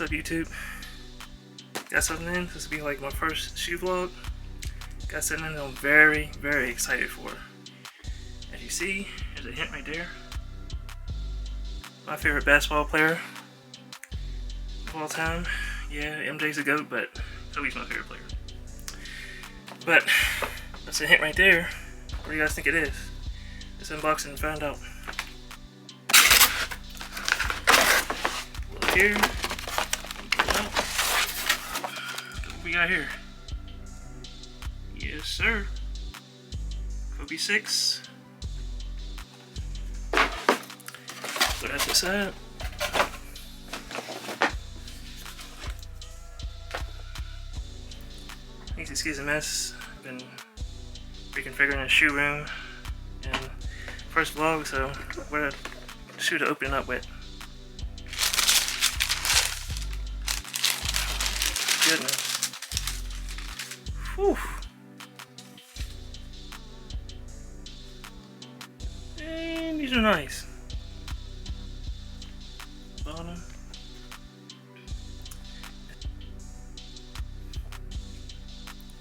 up, YouTube? Got something in. This will be like my first shoe vlog. Got something in that I'm very, very excited for. As you see, there's a hint right there. My favorite basketball player of all time. Yeah, MJ's a GOAT, but Kobe's my favorite player. But that's a hint right there. What do you guys think it is? Let's unbox it and find out. Look here. What we got here? Yes, sir. Kobe 6. Put that to the side. Please excuse the mess. I've been reconfiguring the shoe room and first vlog, so what a shoe to open it up with. Goodness. Whew. And these are nice. Bottom.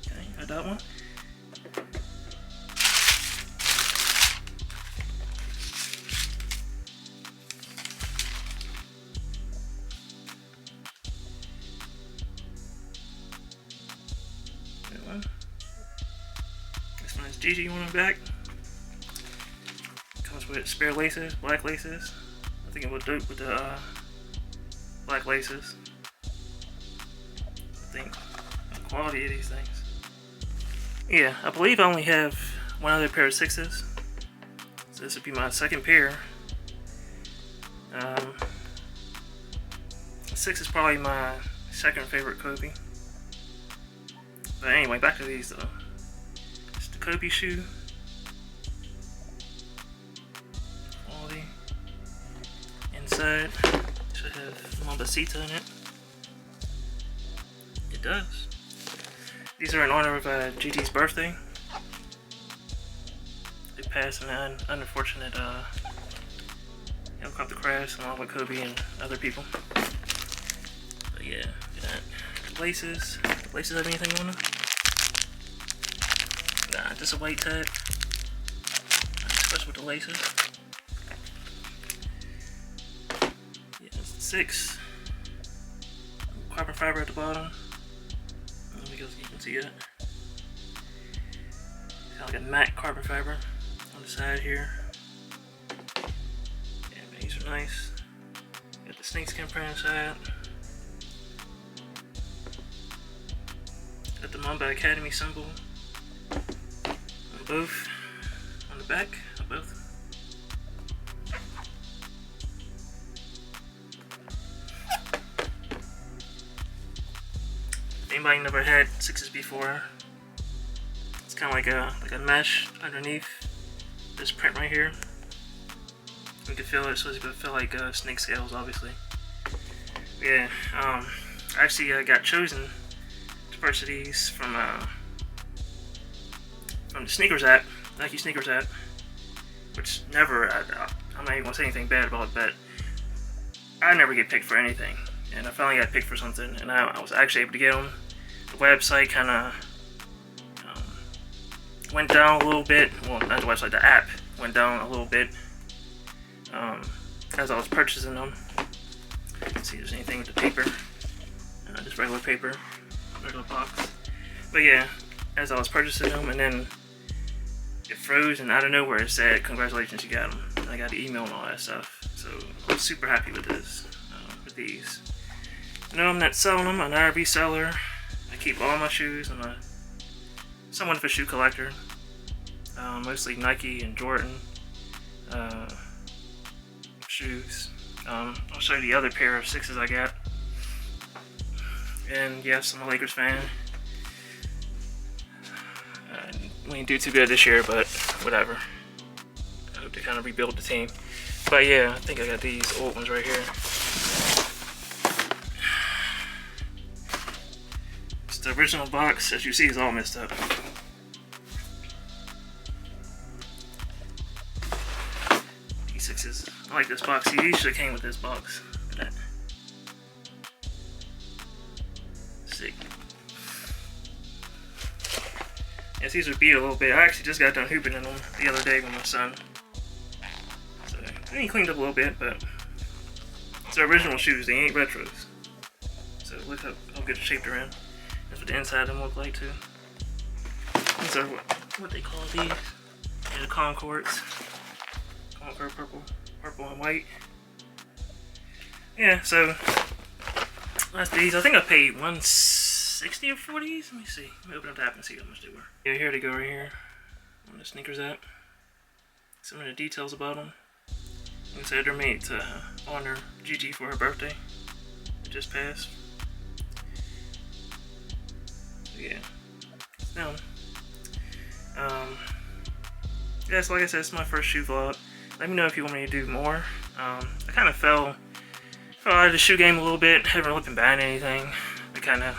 Okay, got that one. This one has GG on the back. Comes with spare laces, black laces. I think it will dope with the black laces. I think the quality of these things. Yeah, I believe I only have one other pair of 6s. So this would be my second pair. 6 is probably my second favorite Kobe. But anyway, back to these though. It's the Kobe shoe. Quality. Inside should have Mambacita in it. It does. These are in honor of GT's birthday. They passed in an unfortunate helicopter crash along with Kobe and other people. But yeah, got laces. The laces have anything on them? Nah, just a white tag. Especially with the laces. Yeah, it's 6. Carbon fiber at the bottom. Because you can see it. Got like a matte carbon fiber on the side here. Yeah, these are nice. Got the snakeskin print inside. Got the Mamba Academy symbol on both, on the back of both. Anybody never had 6s before? It's kind of like a mesh underneath this print right here. You can feel it, so you can feel like snake scales, obviously. Yeah, actually I got chosen to purchase these from the sneakers app, Nike sneakers app, which never, I'm not even gonna say anything bad about it, but I never get picked for anything. And I finally got picked for something, and I was actually able to get them. The website kind of went down a little bit. Well, not the website, the app went down a little bit as I was purchasing them. Let's see if there's anything with the paper. Just regular paper, regular box. But yeah, as I was purchasing them, and then it froze, and out of nowhere it said, "Congratulations, you got them." And I got the email and all that stuff. So I'm super happy with this, with these. No, I'm not selling them. I'm not a reseller. I keep all my shoes. I'm somewhat of a shoe collector. Mostly Nike and Jordan shoes. I'll show you the other pair of 6s I got. And yes, I'm a Lakers fan. We didn't do too good this year, but whatever. I hope to kind of rebuild the team. But yeah, I think I got these old ones right here. The original box, as you see, is all messed up. These 6s. I like this box. See, these should have came with this box. Look at that. these are beat a little bit. I actually just got done hooping in them the other day with my son. So they cleaned up a little bit, but it's their original shoes. They ain't retros. So look how good shape they're in. That's what the inside of them look like too. These are what they call these. They're the Concords. Concord purple and white. Yeah, so that's these. I think I paid $160 for these. Let me see. Let me open up the app and see how much they were. Yeah, here they go right here. Where the sneakers at. Some of the details about them. Like I said, they're made to honor Gigi for her birthday. It just passed. So yeah, it's them. Yeah, so like I said, it's my first shoe vlog. Let me know if you want me to do more. I kind of fell out of the shoe game a little bit. Haven't really been buying anything. It's kind of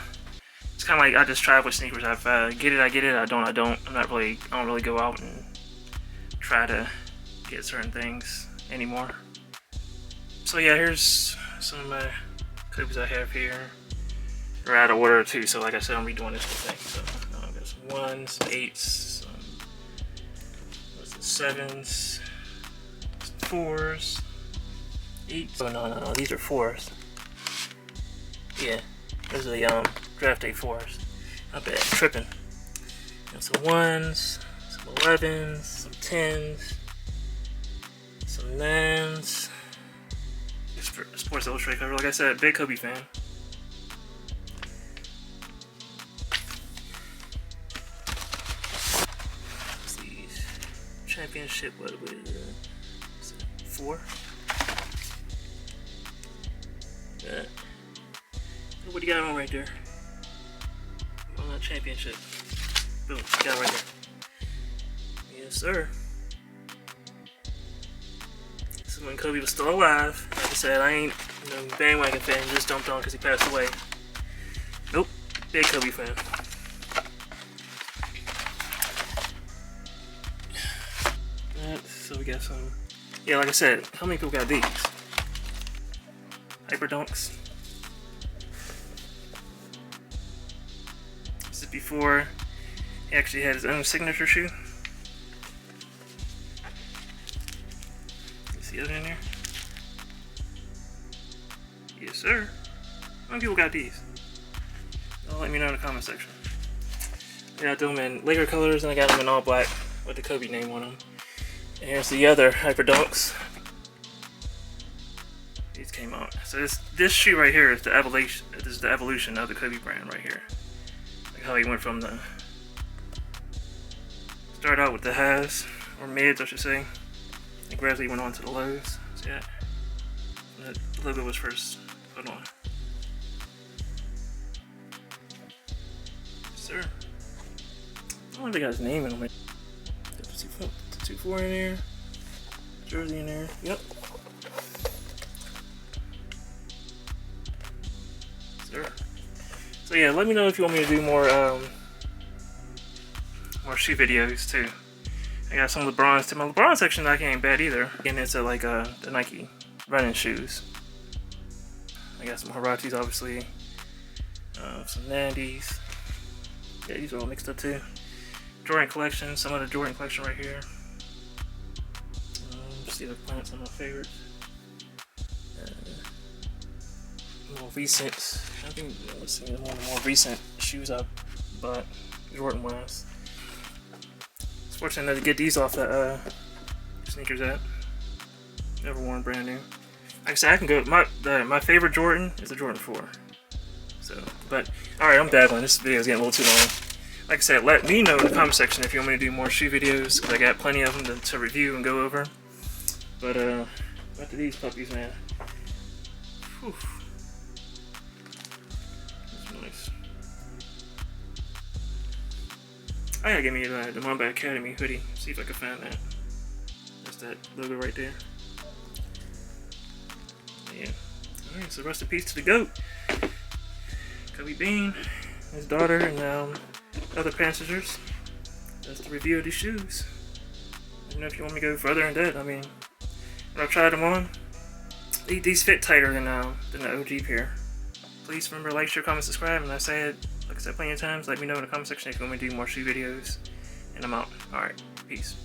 like I just try with sneakers. If I get it, I get it. I don't. I don't really go out and try to get certain things anymore. So yeah, here's some of my Kobes I have here. They're out of order too. So like I said, I'm redoing this whole thing. So I got some 1s, some 8s, some 7s, some 4s. 8s. Oh no, these are 4s. Yeah, those are the draft day 4s. Not bad, tripping. And some 1s, some 11s, some 10s, some 9s. Sports Illustrated cover. Like I said, big Kobe fan. These championship, what is it? 4. What do you got on right there? On that championship. Boom, you got it right there. Yes, sir. This is when Kobe was still alive. Like I said, I ain't no bandwagon fan, just jumped on because he passed away. Nope, big Kobe fan. So we got some. Yeah, like I said, how many people got these? Hyper Dunks. This is before he actually had his own signature shoe. You see it in there? Yes, sir. How many people got these? Let me know in the comment section. I got them in Laker colors and I got them in all black with the Kobe name on them. And here's the other Hyper Dunks. These came out. So this shoe right here is the evolution. This is the evolution of the Kobe brand right here. Like how he went from the start out with the highs or mids, I should say, and gradually went on to the lows. See that? The logo was first put on. Sir. I don't know if they got his name in them. 2-4 in there. Jersey in there. Yep. Sir. So yeah, let me know if you want me to do more shoe videos too. I got some LeBrons too. My LeBron section ain't bad either. Getting into like the Nike running shoes. I got some Haratis obviously. Some Nandys. Yeah, these are all mixed up too. Jordan collection, some of the Jordan collection right here. See the plants, some of my favorites. More recent, I think let's see, one of the more recent shoes I bought, Jordan wise. It's fortunate to get these off the sneakers app. Never worn brand new. Like I said, I can go. My favorite Jordan is the Jordan 4. So, but all right, I'm babbling. This video is getting a little too long. Like I said, let me know in the comment section if you want me to do more shoe videos, because I got plenty of them to review and go over. But back to these puppies, man. Whew. That's nice. I gotta get me the Mamba Academy hoodie. See if I can find that. That's that logo right there. Yeah. Alright, so rest in peace to the GOAT. Kobe Bean, his daughter, and other passengers. That's the review of these shoes. I don't know if you want me to go further in that. I mean, when I tried them on, these fit tighter than the OG pair. Please remember to like, share, comment, subscribe, and like I said plenty of times, let me know in the comment section if you want me to do more shoe videos. and I'm out. Alright, peace.